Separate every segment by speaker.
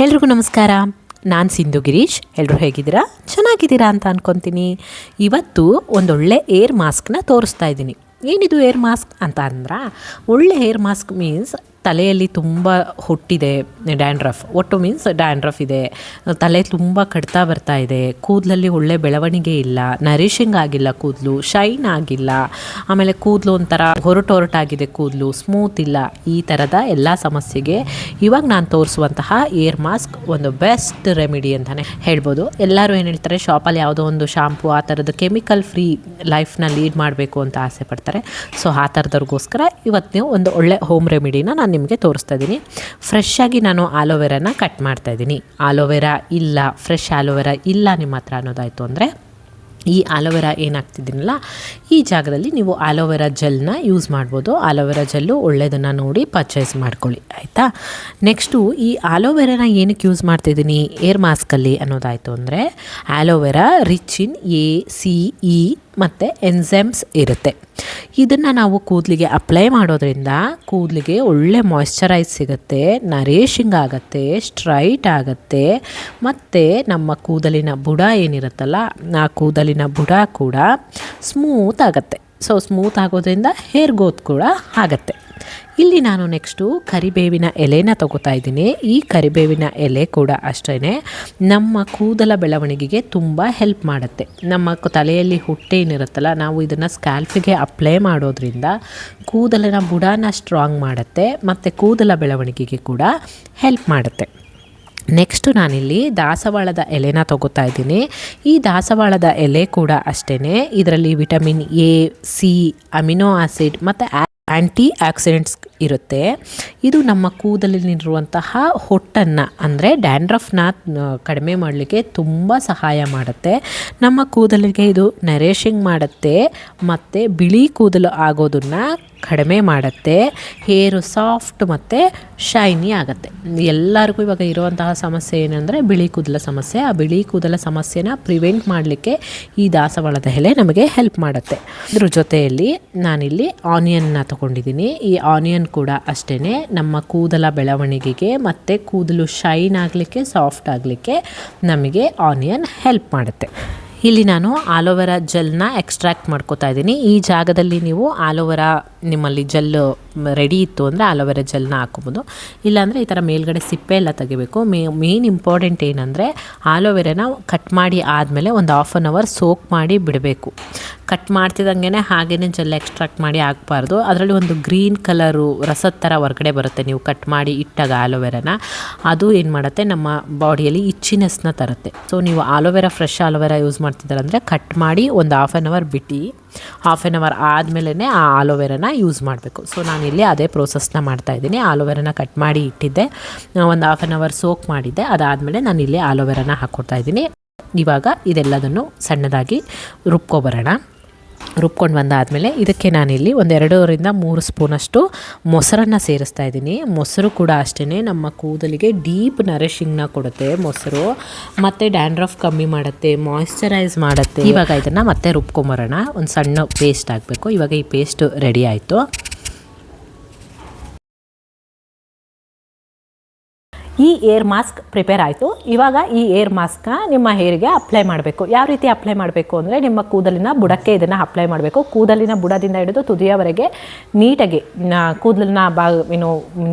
Speaker 1: ಎಲ್ರಿಗೂ ನಮಸ್ಕಾರ. ನಾನು ಸಿಂಧು ಗಿರೀಶ್. ಎಲ್ಲರೂ ಹೇಗಿದ್ದೀರಾ? ಚೆನ್ನಾಗಿದ್ದೀರಾ ಅಂತ ಅಂದ್ಕೊತೀನಿ. ಇವತ್ತು ಒಂದೊಳ್ಳೆ ಏರ್ ಮಾಸ್ಕ್ನ ತೋರಿಸ್ತಾ ಇದ್ದೀನಿ. ಏನಿದು ಏರ್ ಮಾಸ್ಕ್ ಅಂತ ಅಂದ್ರೆ, ಒಳ್ಳೆ ಏರ್ ಮಾಸ್ಕ್ ಮೀನ್ಸ್ ತಲೆಯಲ್ಲಿ ತುಂಬ ಹೊಟ್ಟಿದೆ, ಡ್ಯಾಂಡ್ರಫ್ ಒಟ್ಟು ಮೀನ್ಸ್ ಡ್ಯಾಂಡ್ರಫ್ ಇದೆ, ತಲೆ ತುಂಬ ಕಡ್ತಾ ಬರ್ತಾ ಇದೆ, ಕೂದಲಲ್ಲಿ ಒಳ್ಳೆ ಬೆಳವಣಿಗೆ ಇಲ್ಲ, ನರಿಷಿಂಗ್ ಆಗಿಲ್ಲ, ಕೂದಲು ಶೈನ್ ಆಗಿಲ್ಲ, ಆಮೇಲೆ ಕೂದಲು ಒಂಥರ ಹೊರಟಾಗಿದೆ, ಕೂದಲು ಸ್ಮೂತ್ ಇಲ್ಲ, ಈ ಥರದ ಎಲ್ಲ ಸಮಸ್ಯೆಗೆ ಇವಾಗ ನಾನು ತೋರಿಸುವಂತಹ ಏರ್ ಮಾಸ್ಕ್ ಒಂದು ಬೆಸ್ಟ್ ರೆಮಿಡಿ ಅಂತಲೇ ಹೇಳ್ಬೋದು. ಎಲ್ಲರೂ ಏನು ಹೇಳ್ತಾರೆ, ಶಾಪಲ್ಲಿ ಯಾವುದೋ ಒಂದು ಶಾಂಪು ಆ ಥರದ ಕೆಮಿಕಲ್ ಫ್ರೀ ಲೈಫ್ನ ಲೀಡ್ ಮಾಡಬೇಕು ಅಂತ ಆಸೆ ಪಡ್ತಾರೆ. ಸೊ ಆ ಥರದವ್ರಿಗೋಸ್ಕರ ಇವತ್ತು ಒಂದು ಒಳ್ಳೆ ಹೋಮ್ ರೆಮಿಡಿನ ನಾನು ನಿಮಗೆ ತೋರಿಸ್ತಾ ಇದ್ದೀನಿ. ಫ್ರೆಶ್ ಆಗಿ ನಾನು ಆಲೋವೆರಾನ ಕಟ್ ಮಾಡ್ತಾ ಇದ್ದೀನಿ. ಆಲೋವೆರಾ ಇಲ್ಲ, ಫ್ರೆಶ್ ಆಲೋವೆರಾ ಇಲ್ಲ ನಿಮ್ಮ ಹತ್ರ ಅನ್ನೋದಾಯಿತು ಅಂದರೆ, ಈ ಆಲೋವೆರಾ ಏನಾಗ್ತಿದ್ದೀನಲ್ಲ ಈ ಜಾಗದಲ್ಲಿ ನೀವು ಆಲೋವೆರಾ ಜೆಲ್ನ ಯೂಸ್ ಮಾಡ್ಬೋದು. ಆಲೋವೆರಾ ಜೆಲ್ಲು ಒಳ್ಳೆಯದನ್ನು ನೋಡಿ ಪರ್ಚೇಸ್ ಮಾಡ್ಕೊಳ್ಳಿ, ಆಯಿತಾ. ನೆಕ್ಸ್ಟು ಈ ಆಲೋವೆರಾನ ಏನಕ್ಕೆ ಯೂಸ್ ಮಾಡ್ತಿದ್ದೀನಿ ಏರ್ ಮಾಸ್ಕಲ್ಲಿ ಅನ್ನೋದಾಯಿತು ಅಂದರೆ, ಆಲೋವೆರಾ ರಿಚ್ ಇನ್ ACE ಮತ್ತು ಎನ್ಝೈಮ್ಸ್ ಇರುತ್ತೆ. ಇದನ್ನು ನಾವು ಕೂದಲಿಗೆ ಅಪ್ಲೈ ಮಾಡೋದ್ರಿಂದ ಕೂದಲಿಗೆ ಒಳ್ಳೆ ಮಾಯ್ಶ್ಚರೈಸ್ ಸಿಗುತ್ತೆ, ನರೇಶಿಂಗ್ ಆಗುತ್ತೆ, ಸ್ಟ್ರೈಟ್ ಆಗುತ್ತೆ, ಮತ್ತು ನಮ್ಮ ಕೂದಲಿನ ಬುಡ ಏನಿರುತ್ತಲ್ಲ ಆ ಕೂದಲಿನ ಬುಡ ಕೂಡ ಸ್ಮೂತ್ ಆಗುತ್ತೆ. ಸೊ ಸ್ಮೂತ್ ಆಗೋದ್ರಿಂದ ಹೇರ್ ಗ್ರೋತ್ ಕೂಡ ಆಗುತ್ತೆ. ಇಲ್ಲಿ ನಾನು ನೆಕ್ಸ್ಟು ಕರಿಬೇವಿನ ಎಲೆನ ತಗೋತಾ ಇದ್ದೀನಿ. ಈ ಕರಿಬೇವಿನ ಎಲೆ ಕೂಡ ಅಷ್ಟೇ ನಮ್ಮ ಕೂದಲ ಬೆಳವಣಿಗೆಗೆ ತುಂಬ ಹೆಲ್ಪ್ ಮಾಡುತ್ತೆ. ನಮ್ಮ ತಲೆಯಲ್ಲಿ ಹೊಟ್ಟೆ ಏನಿರುತ್ತಲ್ಲ, ನಾವು ಇದನ್ನು ಸ್ಕ್ಯಾಲ್ಫಿಗೆ ಅಪ್ಲೈ ಮಾಡೋದ್ರಿಂದ ಕೂದಲಿನ ಬುಡನ ಸ್ಟ್ರಾಂಗ್ ಮಾಡುತ್ತೆ ಮತ್ತು ಕೂದಲ ಬೆಳವಣಿಗೆಗೆ ಕೂಡ ಹೆಲ್ಪ್ ಮಾಡುತ್ತೆ. ನೆಕ್ಸ್ಟು ನಾನಿಲ್ಲಿ ದಾಸವಾಳದ ಎಲೆನ ತಗೋತಾ ಇದ್ದೀನಿ. ಈ ದಾಸವಾಳದ ಎಲೆ ಕೂಡ ಅಷ್ಟೇ ಇದರಲ್ಲಿ vitamin A, C, amino acid ಮತ್ತು ಆ್ಯಂಟಿ ಆಕ್ಸಿಡೆಂಟ್ಸ್ ಇರುತ್ತೆ. ಇದು ನಮ್ಮ ಕೂದಲಿನಲ್ಲಿರುವಂತಹ ಹೊಟ್ಟನ್ನು ಅಂದರೆ ಡ್ಯಾಂಡ್ರಫ್ನ ಕಡಿಮೆ ಮಾಡಲಿಕ್ಕೆ ತುಂಬ ಸಹಾಯ ಮಾಡುತ್ತೆ. ನಮ್ಮ ಕೂದಲಿಗೆ ಇದು ನರೇಶಿಂಗ್ ಮಾಡುತ್ತೆ ಮತ್ತು ಬಿಳಿ ಕೂದಲು ಆಗೋದನ್ನು ಕಡಿಮೆ ಮಾಡುತ್ತೆ. ಹೇರು ಸಾಫ್ಟ್ ಮತ್ತು ಶೈನಿ ಆಗುತ್ತೆ. ಎಲ್ಲರಿಗೂ ಇವಾಗ ಇರುವಂತಹ ಸಮಸ್ಯೆ ಏನಂದರೆ ಬಿಳಿ ಕೂದಲ ಸಮಸ್ಯೆ. ಆ ಬಿಳಿ ಕೂದಲ ಸಮಸ್ಯೆನ ಪ್ರಿವೆಂಟ್ ಮಾಡಲಿಕ್ಕೆ ಈ ದಾಸವಾಳದ ಎಲೆ ನಮಗೆ ಹೆಲ್ಪ್ ಮಾಡುತ್ತೆ. ಇದ್ರ ಜೊತೆಯಲ್ಲಿ ನಾನಿಲ್ಲಿ ಆನಿಯನ್ನ ತಗೊಂಡಿದ್ದೀನಿ. ಈ ಆನಿಯನ್ ಕೂಡ ಅಷ್ಟೇ ನಮ್ಮ ಕೂದಲ ಬೆಳವಣಿಗೆಗೆ ಮತ್ತು ಕೂದಲು ಶೈನ್ ಆಗಲಿಕ್ಕೆ, ಸಾಫ್ಟ್ ಆಗಲಿಕ್ಕೆ ನಮಗೆ ಆನಿಯನ್ ಹೆಲ್ಪ್ ಮಾಡುತ್ತೆ. ಇಲ್ಲಿ ನಾನು ಆಲೋವೆರಾ ಜೆಲ್ನ ಎಕ್ಸ್ಟ್ರಾಕ್ಟ್ ಮಾಡ್ಕೋತಾ ಇದ್ದೀನಿ. ಈ ಜಾಗದಲ್ಲಿ ನೀವು ಆಲೋವೆರಾ ನಿಮ್ಮಲ್ಲಿ ಜೆಲ್ ರೆಡಿ ಇತ್ತು ಅಂದರೆ ಆಲೋವೆರಾ ಜೆಲ್ನ ಹಾಕೋಬೋದು. ಇಲ್ಲಾಂದರೆ ಈ ಥರ ಮೇಲ್ಗಡೆ ಸಿಪ್ಪೆ ಎಲ್ಲ ತೆಗಿಬೇಕು. ಮೇನ್ ಇಂಪಾರ್ಟೆಂಟ್ ಏನಂದರೆ ಆಲೋವೆರಾನ ಕಟ್ ಮಾಡಿ ಆದಮೇಲೆ ಒಂದು 1/2 hour ಸೋಕ್ ಮಾಡಿ ಬಿಡಬೇಕು. ಕಟ್ ಮಾಡ್ತಿದ್ದಂಗೆ ಹಾಗೇ ಜೆಲ್ ಎಕ್ಸ್ಟ್ರಾಕ್ಟ್ ಮಾಡಿ ಹಾಕಬಾರ್ದು. ಅದರಲ್ಲಿ ಒಂದು ಗ್ರೀನ್ ಕಲರು ರಸದ ಥರ ಹೊರಗಡೆ ಬರುತ್ತೆ ನೀವು ಕಟ್ ಮಾಡಿ ಇಟ್ಟಾಗ ಆಲೋವೆರಾನ. ಅದು ಏನು ಮಾಡುತ್ತೆ, ನಮ್ಮ ಬಾಡಿಯಲ್ಲಿ ಇಚ್ಚಿನೆಸ್ನ ತರುತ್ತೆ. ಸೊ ನೀವು ಆಲೋವೆರಾ ಫ್ರೆಶ್ ಆಲೋವೆರಾ ಯೂಸ್ ಮಾಡ್ತಿದ್ದಾರಂದರೆ ಕಟ್ ಮಾಡಿ ಒಂದು 1/2 hour ಬಿಟ್ಟು 1/2 hour ಆದಮೇಲೆ ಆ ಆಲೋವೆರಾನ ಯೂಸ್ ಮಾಡಬೇಕು. ಸೊ ನಾನಿಲ್ಲಿ ಅದೇ ಪ್ರೋಸೆಸ್ನ ಮಾಡ್ತಾಯಿದ್ದೀನಿ. ಆಲೋವೆರಾನ ಕಟ್ ಮಾಡಿ ಇಟ್ಟಿದ್ದೆ, ಒಂದು 1/2 hour ಸೋಕ್ ಮಾಡಿದ್ದೆ. ಅದಾದಮೇಲೆ ನಾನಿಲ್ಲಿ ಆಲೋವೆರಾನ ಹಾಕ್ಕೊಡ್ತಾ ಇದ್ದೀನಿ. ಇವಾಗ ಇದೆಲ್ಲದನ್ನು ಸಣ್ಣದಾಗಿ ರುಬ್ಕೊಬರೋಣ. ರುಬ್ಕೊಂಡು ಬಂದಾದಮೇಲೆ ಇದಕ್ಕೆ ನಾನಿಲ್ಲಿ 2-3 ಸ್ಪೂನಷ್ಟು ಮೊಸರನ್ನು ಸೇರಿಸ್ತಾ ಇದ್ದೀನಿ. ಮೊಸರು ಕೂಡ ಅಷ್ಟೇ ನಮ್ಮ ಕೂದಲಿಗೆ ಡೀಪ್ ನರಿಷಿಂಗ್ನ ಕೊಡುತ್ತೆ ಮೊಸರು, ಮತ್ತು ಡ್ಯಾಂಡ್ರಫ್ ಕಮ್ಮಿ ಮಾಡುತ್ತೆ, ಮಾಯ್ಶ್ಚರೈಸ್ ಮಾಡುತ್ತೆ. ಇವಾಗ ಇದನ್ನು ಮತ್ತೆ ರುಬ್ಕೊಂಬರೋಣ. ಒಂದು ಸಣ್ಣ ಪೇಸ್ಟ್ ಆಗಬೇಕು. ಇವಾಗ ಈ ಪೇಸ್ಟ್ ರೆಡಿ ಆಯಿತು. ಈ ಏರ್ ಮಾಸ್ಕ್ ಪ್ರಿಪೇರ್ ಆಯಿತು. ಇವಾಗ ಈ ಏರ್ ಮಾಸ್ಕ್ನ ನಿಮ್ಮ ಹೇರಿಗೆ ಅಪ್ಲೈ ಮಾಡಬೇಕು. ಯಾವ ರೀತಿ ಅಪ್ಲೈ ಮಾಡಬೇಕು ಅಂದರೆ, ನಿಮ್ಮ ಕೂದಲಿನ ಬುಡಕ್ಕೆ ಇದನ್ನು ಅಪ್ಲೈ ಮಾಡಬೇಕು. ಕೂದಲಿನ ಬುಡದಿಂದ ಹಿಡಿದು ತುದಿಯವರೆಗೆ ನೀಟಾಗಿ ಕೂದಲನ್ನ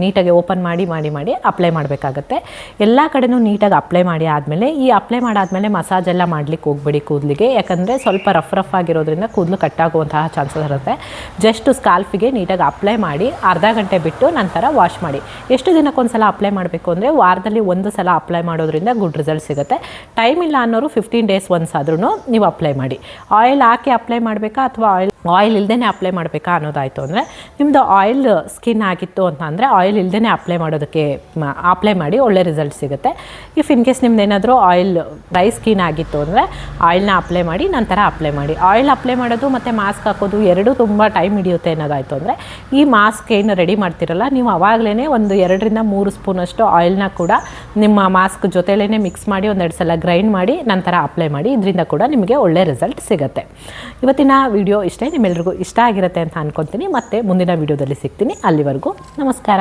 Speaker 1: ನೀಟಾಗಿ ಓಪನ್ ಮಾಡಿ ಮಾಡಿ ಮಾಡಿ ಅಪ್ಲೈ ಮಾಡಬೇಕಾಗತ್ತೆ. ಎಲ್ಲ ಕಡೆನೂ ನೀಟಾಗಿ ಅಪ್ಲೈ ಮಾಡಿ ಆದಮೇಲೆ, ಈ ಅಪ್ಲೈ ಮಾಡಾದಮೇಲೆ ಮಸಾಜ್ ಎಲ್ಲ ಮಾಡಲಿಕ್ಕೆ ಹೋಗ್ಬೇಡಿ ಕೂದಲಿಗೆ. ಯಾಕಂದರೆ ಸ್ವಲ್ಪ ರಫ್ ಆಗಿರೋದ್ರಿಂದ ಕೂದಲು ಕಟ್ಟಾಗುವಂತಹ ಚಾನ್ಸಸ್ ಇರುತ್ತೆ. ಜಸ್ಟ್ ಸ್ಕಾಲ್ಫಿಗೆ ನೀಟಾಗಿ ಅಪ್ಲೈ ಮಾಡಿ ಅರ್ಧ ಗಂಟೆ ಬಿಟ್ಟು ನಂತರ ವಾಶ್ ಮಾಡಿ. ಎಷ್ಟು ದಿನಕ್ಕೊಂದ್ಸಲ ಅಪ್ಲೈ ಮಾಡಬೇಕು ಅಂದರೆ, ವಾರದಲ್ಲಿ 1 ಸಲ ಅಪ್ಲೈ ಮಾಡೋದ್ರಿಂದ ಗುಡ್ ರಿಸಲ್ಟ್ ಸಿಗುತ್ತೆ. ಟೈಮ್ ಇಲ್ಲ ಅನ್ನೋರು 15 days ಒನ್ಸ್ ಆದ್ರೂ ನೀವು ಅಪ್ಲೈ ಮಾಡಿ. ಆಯಿಲ್ ಹಾಕಿ ಅಪ್ಲೈ ಮಾಡಬೇಕಾ ಅಥವಾ ಆಯಿಲ್ ಇಲ್ಲದೇ ಅಪ್ಲೈ ಮಾಡಬೇಕಾ ಅನ್ನೋದಾಯಿತು ಅಂದರೆ, ನಿಮ್ಮದು ಆಯಿಲ್ ಸ್ಕಿನ್ ಆಗಿತ್ತು ಅಂತ ಅಂದರೆ ಆಯಿಲ್ ಇಲ್ಲದೇ ಅಪ್ಲೈ ಮಾಡಿ ಒಳ್ಳೆ ರಿಸಲ್ಟ್ ಸಿಗುತ್ತೆ. ಇಫ್ ಇನ್ ಕೇಸ್ ನಿಮ್ದು ಏನಾದರೂ ಆಯಿಲ್ ಡ್ರೈ ಸ್ಕಿನ್ ಆಗಿತ್ತು ಅಂದರೆ ಆಯಿಲ್ನ ಅಪ್ಲೈ ಮಾಡಿ ನಂತರ ಅಪ್ಲೈ ಮಾಡಿ. ಆಯಿಲ್ ಅಪ್ಲೈ ಮಾಡೋದು ಮತ್ತು ಮಾಸ್ಕ್ ಹಾಕೋದು ಎರಡೂ ತುಂಬ ಟೈಮ್ ಹಿಡಿಯುತ್ತೆ ಅನ್ನೋದಾಯಿತು ಅಂದರೆ, ಈ ಮಾಸ್ಕ್ ಏನು ರೆಡಿ ಮಾಡ್ತಿರಲ್ಲ ನೀವು ಆವಾಗಲೇ ಒಂದು 2-3 ಸ್ಪೂನಷ್ಟು ಆಯಿಲ್ನ ಕೂಡ ನಿಮ್ಮ ಮಾಸ್ಕ್ ಜೊತೆಲೇ ಮಿಕ್ಸ್ ಮಾಡಿ 1-2 ಸಲ ಗ್ರೈಂಡ್ ಮಾಡಿ ನಂತರ ಅಪ್ಲೈ ಮಾಡಿ. ಇದರಿಂದ ಕೂಡ ನಿಮಗೆ ಒಳ್ಳೆ ರಿಸಲ್ಟ್ ಸಿಗುತ್ತೆ. ಇವತ್ತಿನ ವಿಡಿಯೋ ಇಷ್ಟೇ. ನಿಮ್ಮೆಲ್ರಿಗೂ ಇಷ್ಟ ಆಗಿರುತ್ತೆ ಅಂತ ಅಂದ್ಕೊತೀನಿ. ಮತ್ತೆ ಮುಂದಿನ ವಿಡಿಯೋದಲ್ಲಿ ಸಿಗ್ತೀನಿ. ಅಲ್ಲಿವರೆಗೂ ನಮಸ್ಕಾರ.